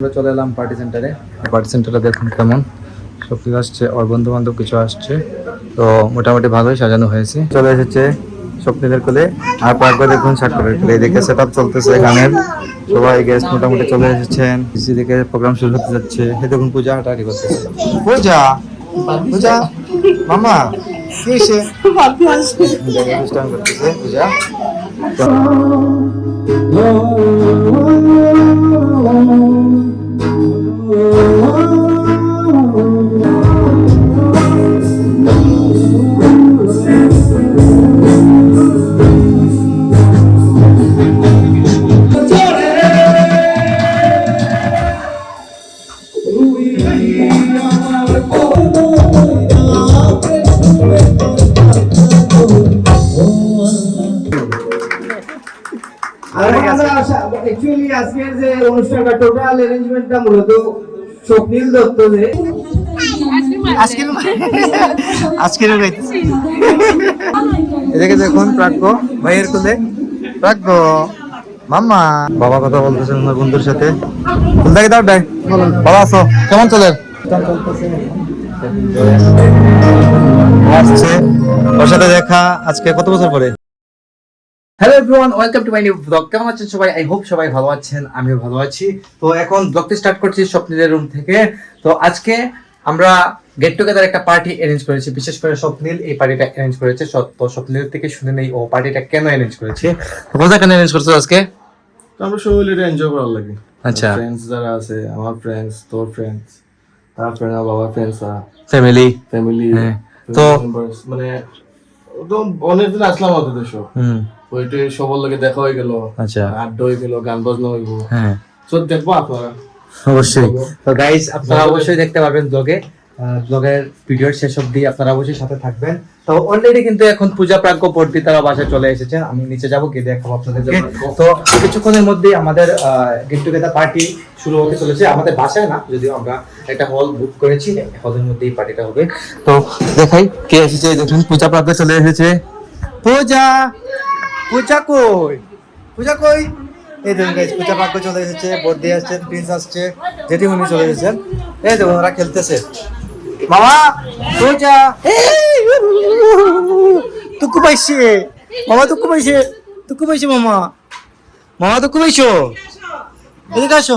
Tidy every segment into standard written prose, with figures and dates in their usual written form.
আমরা চলে এলাম পার্টি সেন্টারে দেখুন কেমন সব কিছু আসছে, ওর বন্ধু বান্ধব কিছু আসছে, তো মোটামুটি ভালোই সাজানো হয়েছে। চলে এসেছে স্বপ্নীদের কোলে আর পার্ক দেখুন সাক্ষরের কোলে। এদিকে সেট আপ চলতেছে গানের, সবাই গেস্ট মোটামুটি চলে এসেছেন। এদিকে প্রোগ্রাম শুরু হতে যাচ্ছে। এই দেখুন পূজা হাঁটাহাঁটি করতেছে। পূজা পূজা মামা কি এসে অনুষ্ঠান করতেছে পূজা। অ্যাকচুয়ালি আজকের যে অনুষ্ঠানটা টোটাল অ্যারেঞ্জমেন্টটা মূলত স্বপ্নীল দত্ত যে এদিকে দেখুন প্রাজ্ঞ ভাইয়ের কোলে। প্রাজ্ঞ মাম্মা বাবা কথা বলতেছেন আমার বন্ধুর সাথে। ফুলদাকে দাও ডাই, ভালো আছো? কেমন চলে আসছে ওর সাথে দেখা আজকে কত বছর পরে। Hello everyone, welcome to my new blog. কেমন আছেন সবাই? আই হোপ সবাই ভালো আছেন, আমিও ভালো আছি। তো এখন ব্লগটি স্টার্ট করছি স্বপ্নীলের রুম থেকে। তো আজকে আমরা গেট টুগেদার একটা পার্টি অ্যারেঞ্জ করেছি, বিশেষ করে স্বপ্নীল এই পার্টিটা অ্যারেঞ্জ করেছে। তো স্বপ্নীল থেকে শুনে নেই ও পার্টিটা কেন অ্যারেঞ্জ করেছে। কোথায় কেন অ্যারেঞ্জ করছো আজকে? তো আমরা সবাই মিলে এনজয় করার লাগে। আচ্ছা, ফ্রেন্ডস যারা আছে, আমার ফ্রেন্ডস, তোর ফ্রেন্ডস, তার ফ্রেন্ড, আমার বাবার ফ্রেন্ডস, ফ্যামিলি তো মানে একদম অনেক দিন আসলাম ওদের সব। ওইটা সবার লগে দেখা হয়ে গেল। আচ্ছা, আড্ডা হয়ে গেল, গান বাজনা হইব। হ্যাঁ সব দেখবো আপনারা অবশ্যই। তো গাইস আপনারা অবশ্যই দেখতে পারবেন ব্লগের ভিডিওর শেষ অবধি আপনারা অবশ্যই সাথে থাকবেন। তো অলরেডি কিন্তু এখন পূজা প্রাজ্ঞ পড়তি তারা বাসায় চলে এসেছেন। আমি নিচে যাবো, গিয়ে দেখাবো আপনাদেরকে। তো কিছুক্ষণের মধ্যেই আমাদের গেট টুগেদার পার্টি শুরু হতে চলেছে। আমাদের বাসায় না, যদিও আমরা একটা হল বুক করেছি, হলের মধ্যেই পার্টিটা হবে। তো দেখাই কে এসেছে। দেখুন পূজা প্রাজ্ঞ চলে এসেছে। পূজা পূজা কই? পূজা কই? এই দেখুন গাইস, পূজা প্রাজ্ঞ চলে এসেছে, বর্দি আসছেন, প্রিন্স আসছে, জেঠিমনি চলে এসেছেন। এই দেখুন ওরা খেলতেছে। মামা পূজা তুকু পাইছে, মামা তুকু পাইছে, তুকু পাইছে মামা, মামা তুকু পাইছো? এদিকে আসো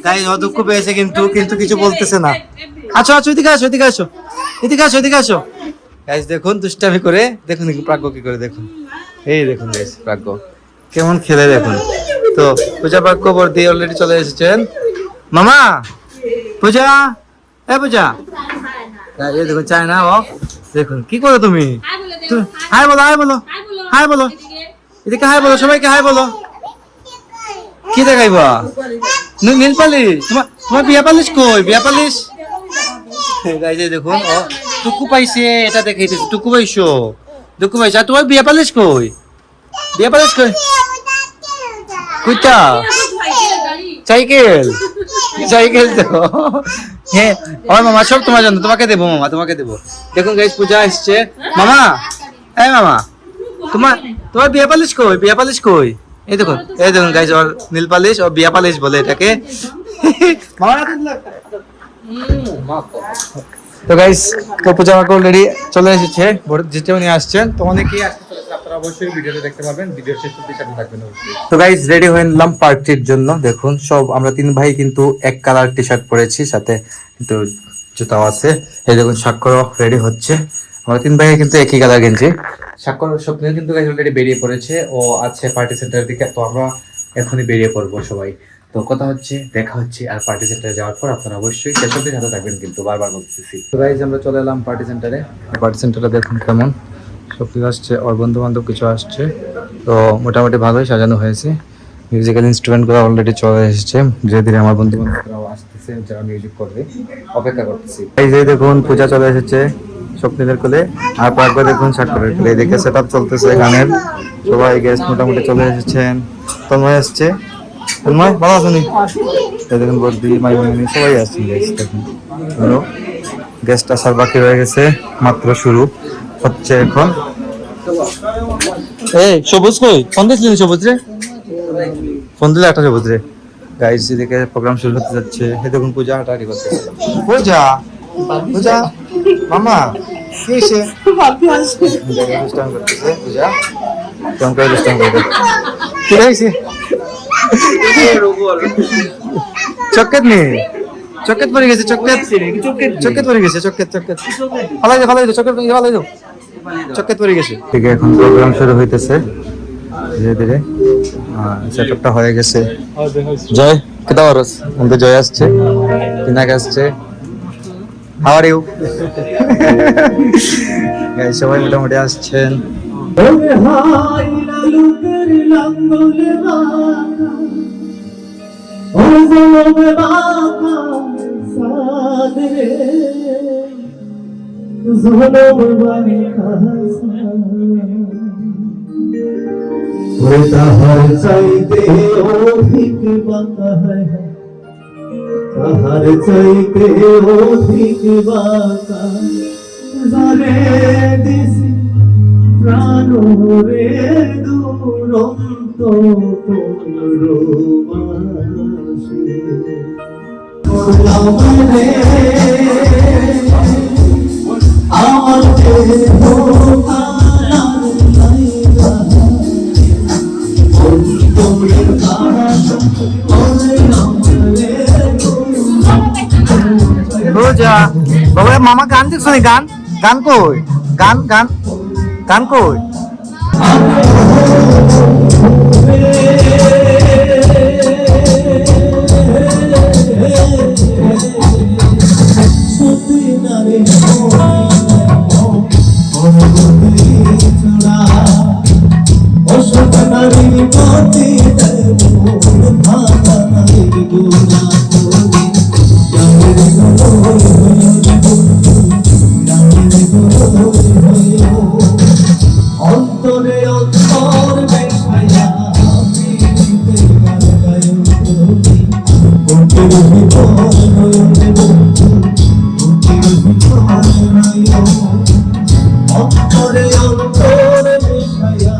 গাইস, ও দুঃখ পেয়েছে কিন্তু কিন্তু কিছু বলতেছে না। আচ্ছা আচ্ছা এদিকে আসো, এদিকে আসো, এদিকে আসো, এদিকে আসো। গাইস দেখুন দুষ্টামি করে, দেখুন প্রাজ্ঞ কি করে, দেখুন এই দেখুন গাইস প্রাজ্ঞ কেমন খেলে দেখুন। তো পূজা প্রাজ্ঞ বর্দি অলরেডি চলে এসেছেন। মামা পূজা, এ পূজা, এই দেখুন চায় না ও। দেখুন কি করো তুমি? হাই বলো, হাই বলো, হাই বলো, এদিকে হাই বলো, সবাইকে হাই বলো। কি দেখাইবা? নীল পালিশ? তোমার বিয়া পালিশ কই? বিয়া পালিশ গাইছে দেখুন ও টুকু পাইছে, এটা দেখাইতেছে টুকু পাইছো, টুকু পাইছো। আর তোমার বিয়া পালিশ কই? বিয়া পালিশ কই? কইটা সাইকেল, সাইকেল তো হ্যাঁ। আমার মামা সব তোমার জন্য, তোমাকে দেবো মামা, তোমাকে দেবো। দেখুন গাইস পূজা আসছে। মামা এই মামা, তোমার বিয়া পালিশ কই? বিয়া পালিশ কই? এই দেখুন, এই দেখুন গাইস ওর নীল পালিশ, ও বিয়া পালিশ বলে এটাকে। তো গাইস পূজা অলরেডি চলে এসেছে, যেটা উনি আসছেন। তো অনেকেই আসতে চলেছে, আপনারা অবশ্যই ভিডিওটা দেখতে পারবেন, ভিডিও শেষ অবধি সাথে থাকবেন অবশ্যই। তো গাইস রেডি হয়ে নিলাম পার্টির জন্য। দেখুন সব আমরা তিন ভাই কিন্তু এক কালার টি শার্ট পরেছি, সাথে কিন্তু জুতাও আছে। এই দেখুন স্বাক্ষর রেডি হচ্ছে, আমরা তিন ভাই কিন্তু একই কালার গেঞ্জি। স্বাক্ষর স্বপ্নের কিন্তু গাইস অলরেডি বেরিয়ে পড়েছে, ও আছে পার্টি সেন্টারের দিকে। তো আমরা এখনই বেরিয়ে পড়বো সবাই। তো কথা হচ্ছে, দেখা হচ্ছে আর পার্টি সেন্টারে যাওয়ার পর আপনারা অবশ্যই শেষ অবধি সাথে থাকবেন, কিন্তু বারবার বলতেছি। তো গাইস আমরা চলে এলাম পার্টি সেন্টারে দেখুন কেমন সব কিছু আসছে, ওর বন্ধু বান্ধব কিছু আসছে, তো মোটামুটি ভালোই সাজানো হয়েছে। মিউজিক্যাল ইনস্ট্রুমেন্টগুলো অলরেডি চলে এসেছে, ধীরে ধীরে আমার বন্ধু বান্ধবরাও আসতেছে, যারা মিউজিক করবে অপেক্ষা করতেছি। এই যে দেখুন পূজা চলে এসেছে স্বপ্নীদের কোলে আর প্রাজ্ঞ দেখুন সাক্ষরের কোলে। এদিকে সেট আপ চলতেছে গানের, সবাই গেস্ট মোটামুটি চলে এসেছেন। তন্ময় আসছে, তন্ময় ভালো আছেন? দেখুন বর্দি মাইমনি সবাই আসছেন গাইস। দেখুন গেস্ট আসার বাকি রয়ে গেছে, মাত্র শুরু হচ্ছে এখন। এই সবুজ কই? ফোন দিয়েছিলি সবুজ রে? ফোন দিলে একটা সবুজ রে। গাইস এদিকে প্রোগ্রাম শুরু হতে যাচ্ছে। এই দেখুন পূজা হাঁটাহাঁটি করতেছে। পূজা পূজা মামা কি এসে অনুষ্ঠান করতেছে পূজা কেমন করে অনুষ্ঠান করবে কি হয়েছে চক্কেত নেই চক্কেত পড়ে গেছে চক্কেত পড়ে গেছে চক্কেত ফালাই দাও চক্কেত ফালাই দাও চক্কেত পড়ে গেছে। ঠিক আছে এখন প্রোগ্রাম শুরু হইতেছে ধীরে ধীরে সেটআপটা হয়ে গেছে। জয় কেদা ওরস আমাদের জয় আসছে পিনাক আসছে হাউ আর ইউ গাইস সবাই মোটামুটি আসছেন। তাহার চাইতে অধিক বাঁকা তাহার চাইতে অধিক বাঁকা জানে দিছি প্রাণ রে দুরন্ত পরবাসী আমার দেহ পূজা বাবা মামা গান দেখছো নি গান গান কই গান গান গান কই অন্তরে অন্তর বেশায়া অন্তরে অন্তর বেশায়া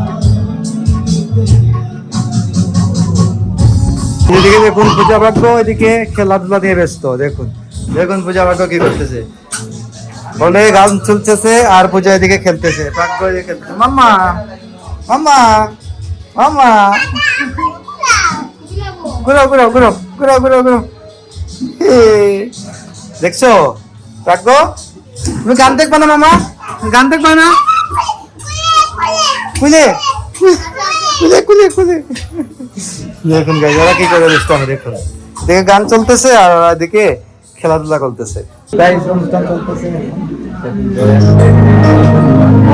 এদিকে দেখুন পূজা ভাগ্য এদিকে খেলাধুলা নিয়ে ব্যস্ত। দেখুন দেখুন পূজা ভাগ্য কি করতেছে বলে গান চলতেছে আর পূজা এদিকে খেলতেছে ভাগ্য এদিকে খেলতেছে। মাম্মা মাম্মা মাম্মা ঘুরো ঘুরো ঘুরো ঘুরো ঘুরো ঘুরো দেখছো ভাগ্য তুমি গান দেখবা না মামা গান দেখবা না খুলে খুলে খুলে খুলে দেখুন গাইজ ওরা কি করে অনুষ্ঠান দেখুন দেখে গান চলতেছে আর এদিকে খেলাধুলা করতেছে অনুষ্ঠান চলতেছে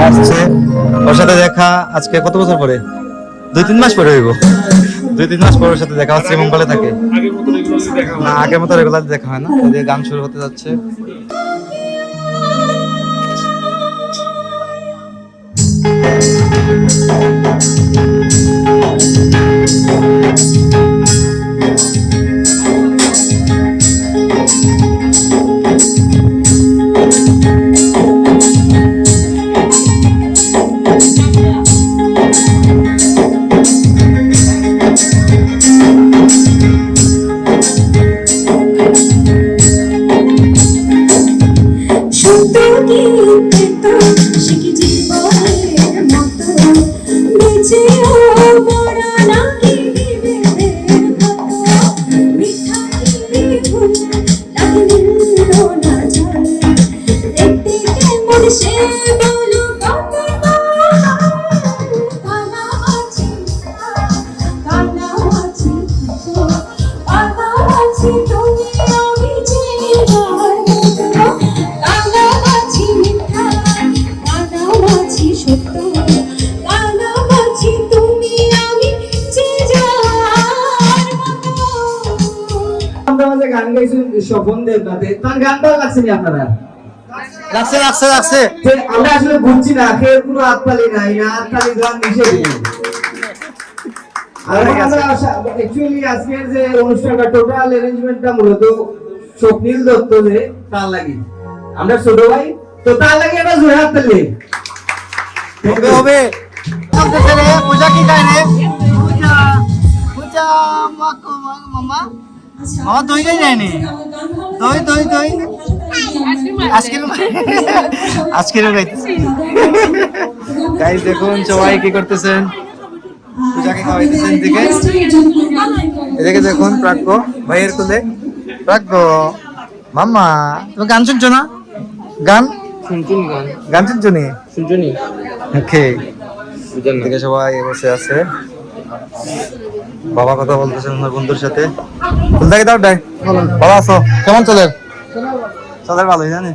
আসছে ওর সাথে দেখা আজকে কত বছর পরে 2-3 মাস পরে হইব 2-3 মাস পরে ওর সাথে দেখা হচ্ছে মুম্বাইলে থাকে না আগের মতো রেগুলার দেখা হয় না ওদের গান শুরু হতে যাচ্ছে। গান গাইছেন স্বপন দেবনাথে তার গান ভালো লাগছে নি আপনারা লাগছে লাগছে লাগছে আমরা আসলে বুঝছি না কে কোনো হাততালি নাই হাততালি গান নিষেধ অ্যাকচুয়ালি আজকের যে অনুষ্ঠানটা টোটাল অ্যারেঞ্জমেন্টটা মূলত স্বপ্নিল দত্ত যে তার লাগি আমরা ছোট ভাই তো তার লাগি একটা জোরে হাততালি হবে হবে পূজা কি গায় রে পূজা যা মামা মামা দই খাই যায়নি দই দই দই আজকেরও খাইতেছি গাইস দেখুন সবাই কি করতেছেন পূজাকে খাওয়াইতেছেন এদিকে দেখুন প্রাজ্ঞ ভাইয়ের কোলে প্রাজ্ঞ মাম্মা তুমি গান শুনছো না গান গান শুনছো নি ওকে এদিকে সবাই বসে আছে বাবা কথা বলতেছেন ওনার বন্ধুর সাথে ফুলদাকে দাও ডাই বাবা আসো কেমন চলে ভালোই জানে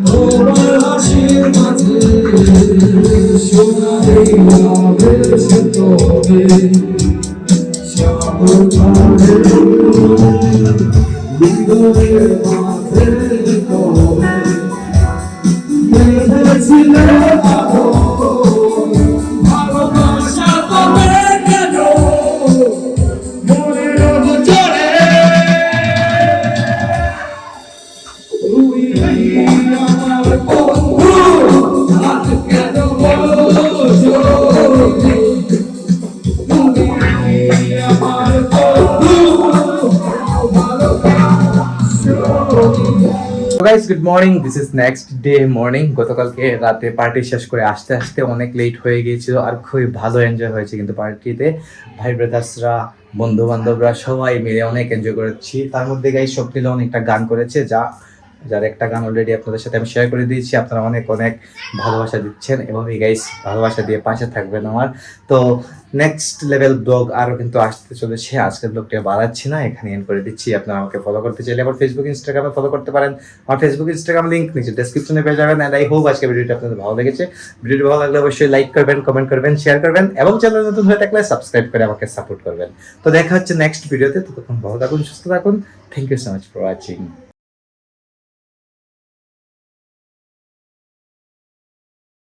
তোমার হাসির মাঝে সোনালি আবেশ তবে সাবধানে হৃদয়ের মাঝে তবে বেঁধেছিলে বাঁধন ভালোবাসা তবে কেন মনের অগোচরে তুই আমার বন্ধু আজ কেন বলছো তুমি আমার বন্ধু guys good morning, this is next day morning. গতকালকে রাতে পার্টি শেষ করে আসতে আসতে অনেক লেট হয়ে গিয়েছিল, আর খুবই ভালো এনজয় হয়েছে কিন্তু পার্টিতে। ভাই ব্রাদার্সরা, বন্ধু বান্ধবরা সবাই মিলে অনেক এনজয় করেছি। তার মধ্যে গাইস সব মিলে অনেকটা গান করেছে, যার একটা গান অলরেডি আপনাদের সাথে আমি শেয়ার করে দিয়েছি। আপনারা অনেক অনেক ভালোবাসা দিচ্ছেন, এভাবেই গাইস ভালোবাসা দিয়ে পাশে থাকবেন আমার। তো নেক্সট লেভেল ব্লগ আরও কিন্তু আসতে চলেছে। আজকের ব্লগটা বাড়াচ্ছি না, এখানে এন্ড করে দিচ্ছি। আপনারা আমাকে ফলো করতে চাইলে আবার ফেসবুক ইনস্টাগ্রামে ফলো করতে পারেন। আমার ফেসবুক ইনস্টাগ্রাম লিঙ্ক নিচে ডেসক্রিপশনে পেয়ে যাবেন। অ্যান্ড আই হোপ আজকে ভিডিওটা আপনাদের ভালো লেগেছে। ভিডিওটি ভালো লাগলে অবশ্যই লাইক করবেন, কমেন্ট করবেন, শেয়ার করবেন এবং চ্যানেল নতুন হয়ে থাকলে সাবস্ক্রাইব করে আমাকে সাপোর্ট করবেন। তো দেখা হচ্ছে নেক্সট ভিডিওতে। ততক্ষণ ভালো থাকুন, সুস্থ থাকুন। Thank you so much for watching.